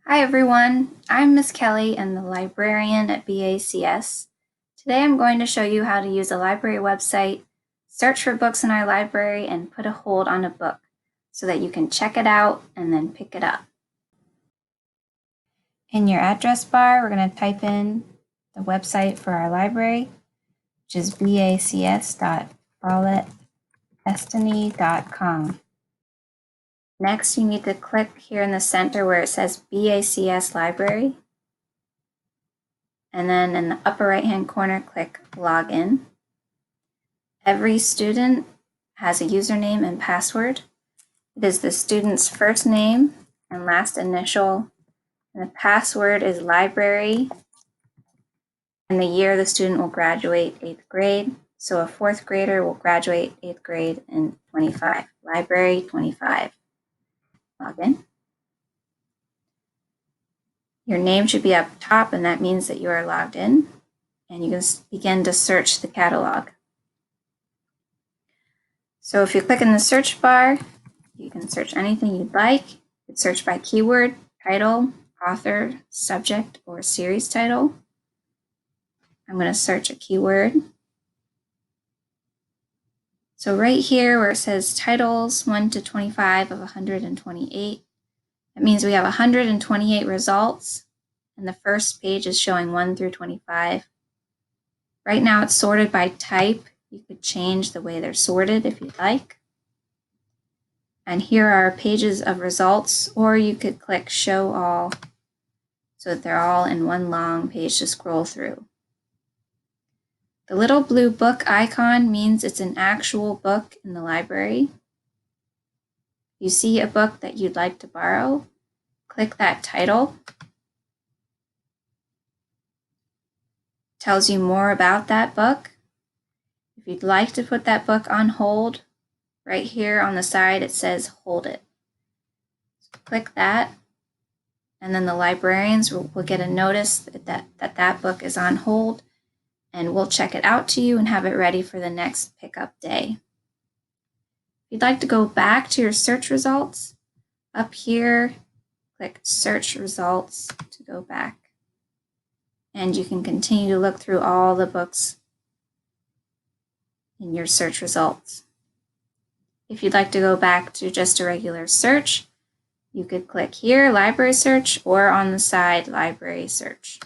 Hi everyone, I'm Miss Kelly and the librarian at BACS. Today I'm going to show you how to use a library website, search for books in our library, and put a hold on a book so that you can check it out and then pick it up. In your address bar, we're going to type in the website for our library, which is bacs.paulettestany.com. Next, you need to click here in the center where it says BACS Library. And then in the upper right-hand corner, click Login. Every student has a username and password. It is the student's first name and last initial. And the password is library and the year the student will graduate 8th grade. So a 4th grader will graduate 8th grade in 25. Library 25. Login. Your name should be up top, and that means that you are logged in. And you can begin to search the catalog. So if you click in the search bar, you can search anything you'd like. You can search by keyword, title, author, subject, or series title. I'm going to search a keyword. So right here where it says titles 1 to 25 of 128, that means we have 128 results, and the first page is showing 1 through 25. Right now it's sorted by type. You could change the way they're sorted if you'd like. And here are pages of results, or you could click Show All so that they're all in one long page to scroll through. The little blue book icon means it's an actual book in the library. If you see a book that you'd like to borrow, click that title. It tells you more about that book. If you'd like to put that book on hold, right here on the side it says Hold It. So click that, and then the librarians will get a notice that book is on hold, and we'll check it out to you and have it ready for the next pickup day. If you'd like to go back to your search results, up here, click Search Results to go back. And you can continue to look through all the books in your search results. If you'd like to go back to just a regular search, you could click here, Library Search, or on the side, Library Search.